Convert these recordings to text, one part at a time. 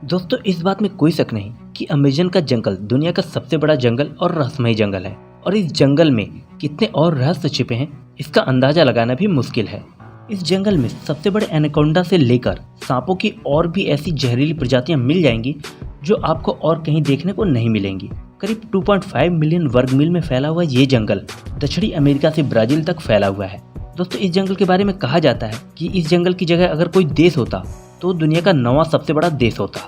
दोस्तों इस बात में कोई शक नहीं कि अमेज़न का जंगल दुनिया का सबसे बड़ा जंगल और रहस्यमय जंगल है और इस जंगल में कितने और रहस्य छिपे हैं इसका अंदाजा लगाना भी मुश्किल है। इस जंगल में सबसे बड़े एनाकोंडा से लेकर सांपों की और भी ऐसी जहरीली प्रजातियां मिल जाएंगी जो आपको और कहीं देखने को नहीं मिलेंगी। करीब 2.5 मिलियन वर्ग मील में फैला हुआ ये जंगल दक्षिणी अमेरिका से ब्राजील तक फैला हुआ है। दोस्तों इस जंगल के बारे में कहा जाता है कि इस जंगल की जगह अगर कोई देश होता तो दुनिया का 9वां सबसे बड़ा देश होता।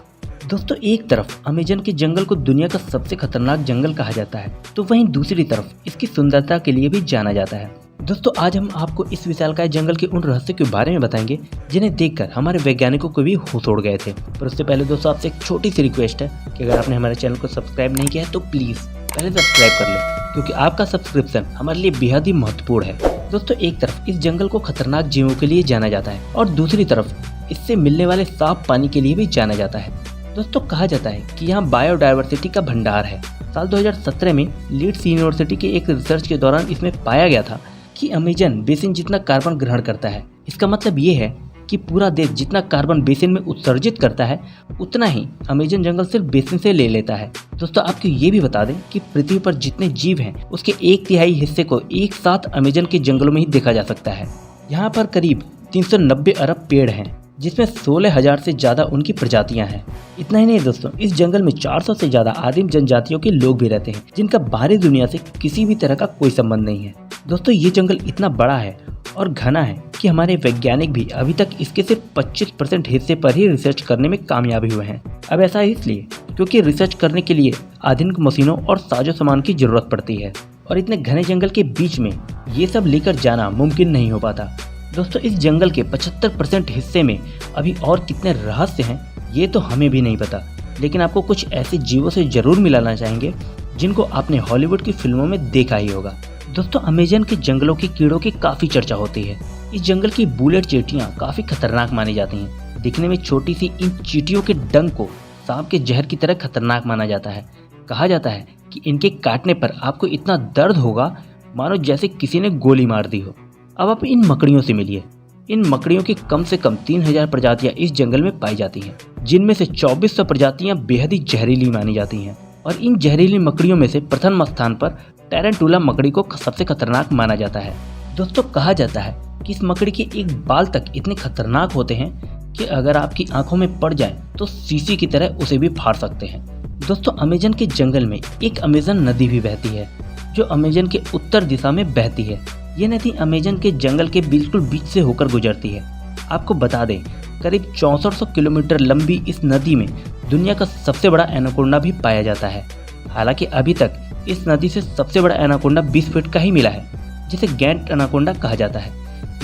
दोस्तों एक तरफ अमेज़न के जंगल को दुनिया का सबसे खतरनाक जंगल कहा जाता है तो वहीं दूसरी तरफ इसकी सुंदरता के लिए भी जाना जाता है। दोस्तों आज हम आपको इस विशालकाय जंगल के उन रहस्यों के बारे में बताएंगे जिन्हें देखकर हमारे वैज्ञानिकों को भी होश उड़ गए थे। पर उससे पहले दोस्तों आपसे एक छोटी सी रिक्वेस्ट है कि अगर आपने हमारे चैनल को सब्सक्राइब नहीं किया है तो प्लीज़ पहले सब्सक्राइब कर लें, क्योंकि आपका सब्सक्रिप्शन हमारे लिए बेहद ही महत्वपूर्ण है। दोस्तों एक तरफ इस जंगल को खतरनाक जीवों के लिए जाना जाता है और दूसरी तरफ इससे मिलने वाले साफ पानी के लिए भी जाना जाता है। दोस्तों कहा जाता है कि यहाँ बायोडायवर्सिटी का भंडार है। साल 2017 में लीड्स यूनिवर्सिटी के एक रिसर्च के दौरान इसमें पाया गया था कि अमेज़न बेसिन जितना कार्बन ग्रहण करता है, इसका मतलब ये है कि पूरा देश जितना कार्बन बेसिन में उत्सर्जित करता है उतना ही अमेज़न जंगल सिर्फ बेसिन से ले लेता है। दोस्तों आपको ये भी बता दें कि पृथ्वी पर जितने जीव हैं उसके 1/3 हिस्से को एक साथ अमेज़न के जंगलों में ही देखा जा सकता है। यहाँ पर करीब 390 अरब पेड़ हैं जिसमें 16,000 से ज़्यादा उनकी प्रजातियां हैं। इतना ही नहीं दोस्तों, इस जंगल में 400 से ज़्यादा आदिम जनजातियों के लोग भी रहते हैं जिनका बाहरी दुनिया से किसी भी तरह का कोई संबंध नहीं है। दोस्तों ये जंगल इतना बड़ा है और घना है कि हमारे वैज्ञानिक भी अभी तक इसके सिर्फ 25% हिस्से पर ही रिसर्च करने में कामयाबी हुए हैं। अब ऐसा इसलिए क्योंकि रिसर्च करने के लिए आधुनिक मशीनों और साजो सामान की जरूरत पड़ती है और इतने घने जंगल के बीच में ये सब लेकर जाना मुमकिन नहीं हो पाता। दोस्तों इस जंगल के 75% हिस्से में अभी और कितने रहस्य हैं ये तो हमें भी नहीं पता, लेकिन आपको कुछ ऐसे जीवों से जरूर मिलाना चाहेंगे जिनको आपने हॉलीवुड की फिल्मों में देखा ही होगा। दोस्तों अमेज़न के जंगलों के कीड़ों की काफ़ी चर्चा होती है। इस जंगल की बुलेट चींटियाँ काफ़ी खतरनाक मानी जाती हैं। दिखने में छोटी सी इन चींटियों के डंक को सांप के जहर की तरह खतरनाक माना जाता है। कहा जाता है कि इनके काटने पर आपको इतना दर्द होगा मानो जैसे किसी ने गोली मार दी हो। अब आप इन मकड़ियों से मिलिए। इन मकड़ियों की कम से कम 3000 प्रजातियां इस जंगल में पाई जाती हैं, जिनमें से 2400 प्रजातियां बेहद ही जहरीली मानी जाती हैं और इन जहरीली मकड़ियों में से प्रथम स्थान पर टैरेंटुला मकड़ी को सबसे खतरनाक माना जाता है। दोस्तों कहा जाता है कि इस मकड़ी के एक बाल तक इतने खतरनाक होते हैं कि अगर आपकी आंखों में पड़ जाए तो शीशी की तरह उसे भी फाड़ सकते हैं। दोस्तों अमेज़न के जंगल में एक अमेज़न नदी भी बहती है जो अमेज़न के उत्तर दिशा में बहती है। ये नदी अमेज़न के जंगल के बिल्कुल बीच से होकर गुजरती है। आपको बता दें करीब 6400 किलोमीटर लंबी इस नदी में दुनिया का सबसे बड़ा एनाकोंडा भी पाया जाता है। हालांकि अभी तक इस नदी से सबसे बड़ा एनाकोंडा 20 फीट का ही मिला है, जिसे गैंट एनाकोंडा कहा जाता है।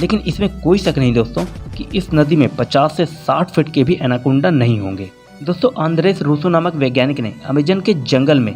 लेकिन इसमें कोई शक नहीं दोस्तों कि इस नदी में 50 से 60 फीट के भी एनाकोंडा नहीं होंगे। दोस्तों आंद्रेस रूसो नामक वैज्ञानिक ने अमेज़न के जंगल में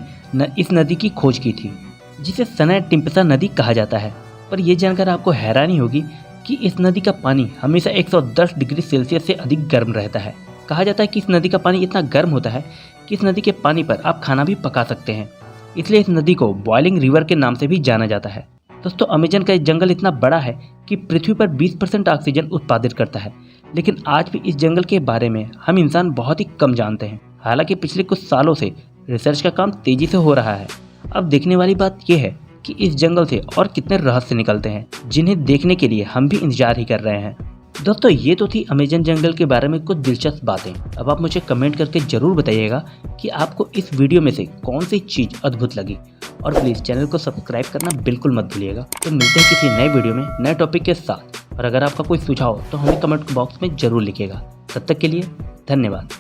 इस नदी की खोज की थी, जिसे सनय टिम्पसा नदी कहा जाता है। पर यह जानकर आपको हैरानी होगी कि इस नदी का पानी हमेशा 110 डिग्री सेल्सियस से अधिक गर्म रहता है। कहा जाता है कि इस नदी का पानी इतना गर्म होता है कि इस नदी के पानी पर आप खाना भी पका सकते हैं, इसलिए इस नदी को बॉइलिंग रिवर के नाम से भी जाना जाता है। दोस्तों अमेज़न का जंगल इतना बड़ा है कि पृथ्वी पर 20% ऑक्सीजन उत्पादित करता है, लेकिन आज भी इस जंगल के बारे में हम इंसान बहुत ही कम जानते हैं। हालांकि पिछले कुछ सालों से रिसर्च का काम तेजी से हो रहा है। अब देखने वाली बात यह है कि इस जंगल से और कितने रहस्य निकलते हैं जिन्हें देखने के लिए हम भी इंतजार ही कर रहे हैं। दोस्तों ये तो थी अमेज़न जंगल के बारे में कुछ दिलचस्प बातें। अब आप मुझे कमेंट करके जरूर बताइएगा कि आपको इस वीडियो में से कौन सी चीज़ अद्भुत लगी, और प्लीज़ चैनल को सब्सक्राइब करना बिल्कुल मत भूलिएगा। तो मिलते हैं किसी नए वीडियो में नए टॉपिक के साथ, और अगर आपका कोई सुझाव तो हमें कमेंट बॉक्स में जरूर लिखिएगा। तब तक के लिए धन्यवाद।